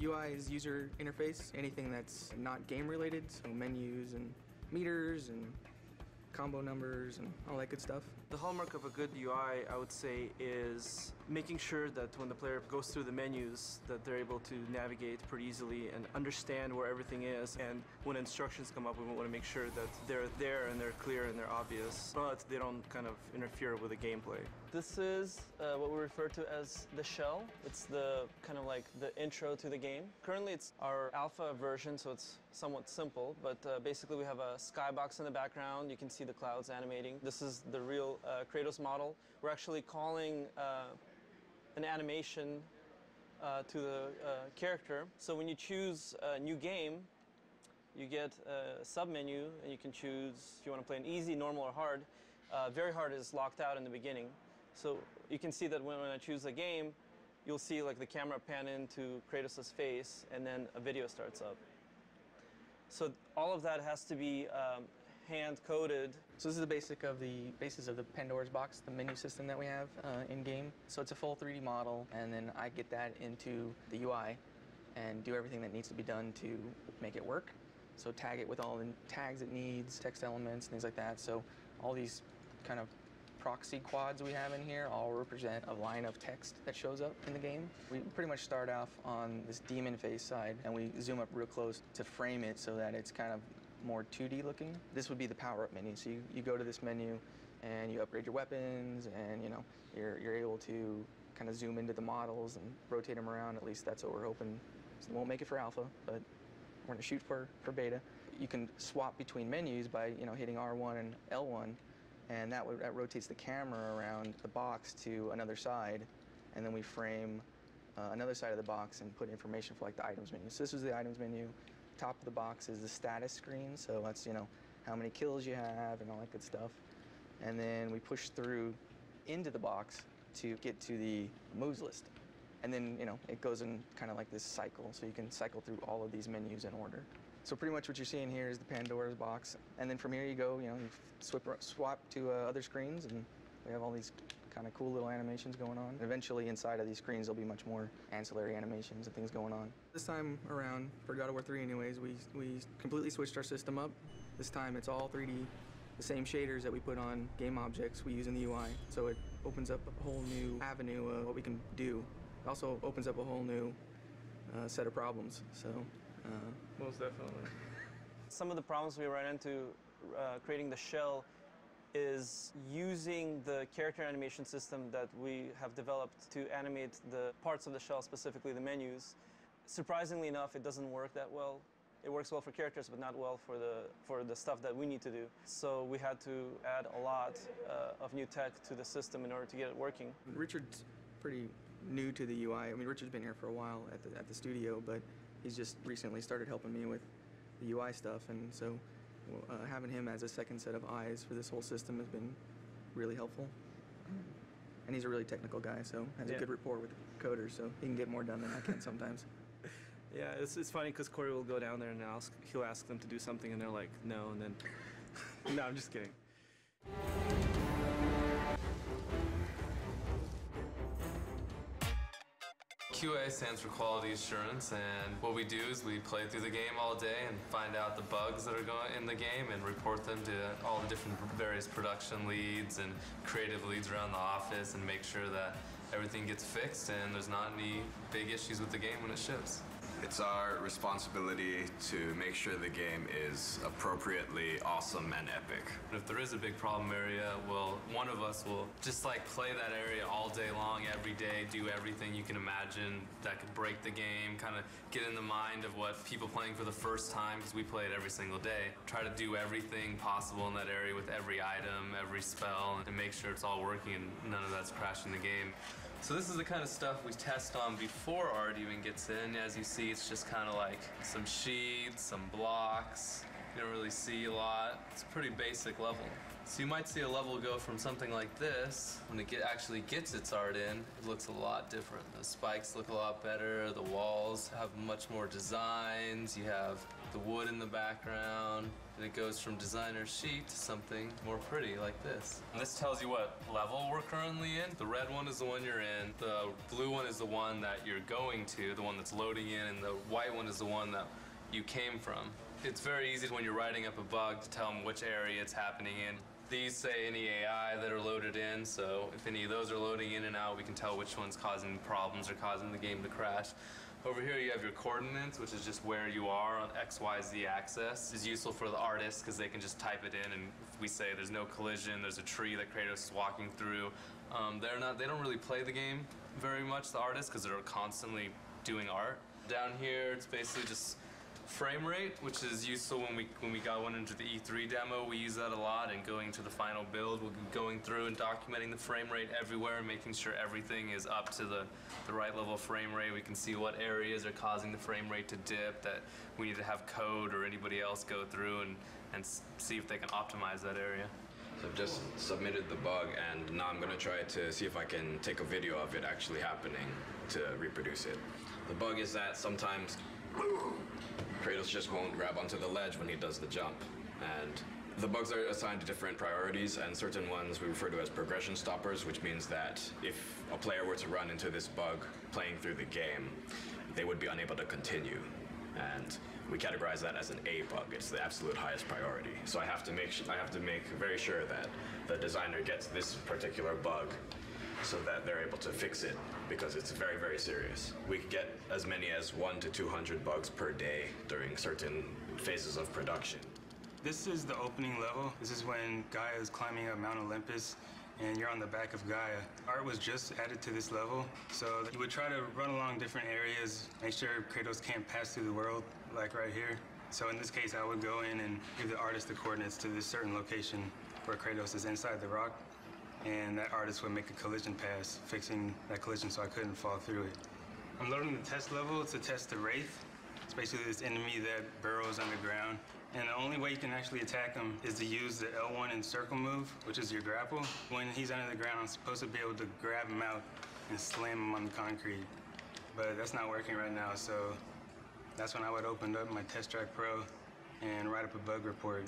UI is user interface, anything that's not game related, so menus and meters and combo numbers and all that good stuff. The hallmark of a good UI, I would say, is making sure that when the player goes through the menus that they're able to navigate pretty easily and understand where everything is. And when instructions come up, we want to make sure that they're there and they're clear and they're obvious, but they don't kind of interfere with the gameplay. This is what we refer to as the shell. It's the kind of like the intro to the game. Currently it's our alpha version, so it's somewhat simple, but basically we have a skybox in the background. You can see the clouds animating. This is the real Kratos model. We're actually calling an animation to the character. So when you choose a new game, you get a sub-menu, and you can choose if you want to play an easy, normal, or hard. Very hard is locked out in the beginning. So you can see that when I choose a game, you'll see like the camera pan into Kratos' face, and then a video starts up. So all of that has to be hand-coded. So this is the basis of the Pandora's box, the menu system that we have in-game. So it's a full 3D model, and then I get that into the UI and do everything that needs to be done to make it work. So tag it with all the tags it needs, text elements, things like that. So all these kind of proxy quads we have in here all represent a line of text that shows up in the game. We pretty much start off on this demon face side, and we zoom up real close to frame it so that it's kind of more 2D looking. This would be the power-up menu. So you go to this menu and you upgrade your weapons, and you're able to kind of zoom into the models and rotate them around. At least that's what we're hoping. So we won't make it for alpha, but we're going to shoot for beta. You can swap between menus by hitting R1 and L1, and that rotates the camera around the box to another side, and then we frame another side of the box and put information for like the items menu. So this was the items menu. Top of the box is the status screen, so that's how many kills you have and all that good stuff. And then we push through into the box to get to the moves list. And then it goes in kind of like this cycle, so you can cycle through all of these menus in order. So pretty much what you're seeing here is the Pandora's box, and then from here you go, you swap to other screens, and we have all these kind of cool little animations going on. And eventually inside of these screens there'll be much more ancillary animations and things going on. This time around, for God of War 3 anyways, we completely switched our system up. This time it's all 3D. The same shaders that we put on game objects we use in the UI. So it opens up a whole new avenue of what we can do. It also opens up a whole new set of problems. So most definitely. Some of the problems we ran into creating the shell is using the character animation system that we have developed to animate the parts of the shell, specifically the menus. Surprisingly enough, it doesn't work that well. It works well for characters, but not well for the stuff that we need to do. So we had to add a lot of new tech to the system in order to get it working. Richard's pretty new to the UI. I mean, Richard's been here for a while at the studio, but he's just recently started helping me with the UI stuff, and so having him as a second set of eyes for this whole system has been really helpful. And he's a really technical guy, so has a good rapport with the coders, so he can get more done than I can sometimes. Yeah, it's funny because Corey will go down there and he'll ask them to do something, and they're like, no, and then, no, I'm just kidding. QA stands for quality assurance, and what we do is we play through the game all day and find out the bugs that are going in the game and report them to all the different various production leads and creative leads around the office and make sure that everything gets fixed and there's not any big issues with the game when it ships. It's our responsibility to make sure the game is appropriately awesome and epic. If there is a big problem area, well, one of us will just like play that area all day long, every day, do everything you can imagine that could break the game, kind of get in the mind of what people playing for the first time, because we play it every single day. Try to do everything possible in that area with every item, every spell, and make sure it's all working and none of that's crashing the game. So this is the kind of stuff we test on before art even gets in. As you see, it's just kind of like some sheets, some blocks. You don't really see a lot. It's a pretty basic level. So you might see a level go from something like this. When it actually gets its art in, it looks a lot different. The spikes look a lot better. The walls have much more designs. You have the wood in the background. And it goes from designer sheet to something more pretty like this. And this tells you what level we're currently in. The red one is the one you're in, the blue one is the one that you're going to, the one that's loading in, and the white one is the one that you came from. It's very easy when you're writing up a bug to tell them which area it's happening in. These say any AI that are loaded in, so if any of those are loading in and out, we can tell which one's causing problems or causing the game to crash. Over here you have your coordinates, which is just where you are on X, Y, Z axis. It's useful for the artists because they can just type it in, and if we say there's no collision, there's a tree that Kratos is walking through. They don't really play the game very much, the artists, because they're constantly doing art. Down here, it's basically just frame rate, which is useful when we got one into the E3 demo. We use that a lot, and going to the final build, we'll be going through and documenting the frame rate everywhere and making sure everything is up to the right level of frame rate. We can see what areas are causing the frame rate to dip, that we need to have code or anybody else go through and see if they can optimize that area. So I've just submitted the bug, and now I'm going to try to see if I can take a video of it actually happening to reproduce it. The bug is that sometimes Kratos just won't grab onto the ledge when he does the jump. And the bugs are assigned different priorities, and certain ones we refer to as progression stoppers, which means that if a player were to run into this bug playing through the game, they would be unable to continue. And we categorize that as an A bug. It's the absolute highest priority. So I have to make very sure that the designer gets this particular bug so that they're able to fix it, because it's very, very serious. We could get as many as 100 to 200 bugs per day during certain phases of production. This is the opening level. This is when Gaia is climbing up Mount Olympus and you're on the back of Gaia. Art was just added to this level, so you would try to run along different areas, make sure Kratos can't pass through the world, like right here. So in this case, I would go in and give the artist the coordinates to this certain location where Kratos is inside the rock, and that artist would make a collision pass, fixing that collision so I couldn't fall through it. I'm loading the test level to test the Wraith. It's basically this enemy that burrows underground. And the only way you can actually attack him is to use the L1 and circle move, which is your grapple. When he's under the ground, I'm supposed to be able to grab him out and slam him on the concrete. But that's not working right now, so that's when I would open up my Test Track Pro and write up a bug report.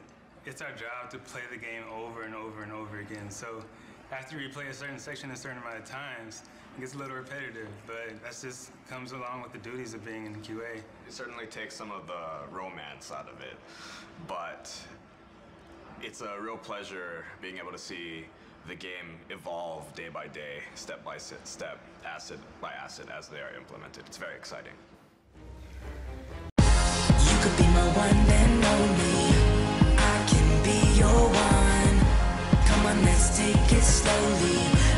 It's our job to play the game over and over and over again. So after you play a certain section a certain amount of times, it gets a little repetitive, but that just comes along with the duties of being in QA. It certainly takes some of the romance out of it, but it's a real pleasure being able to see the game evolve day by day, step by step, asset by asset as they are implemented. It's very exciting. You could be my one and only. I can be your one. Come on, let's take it slowly.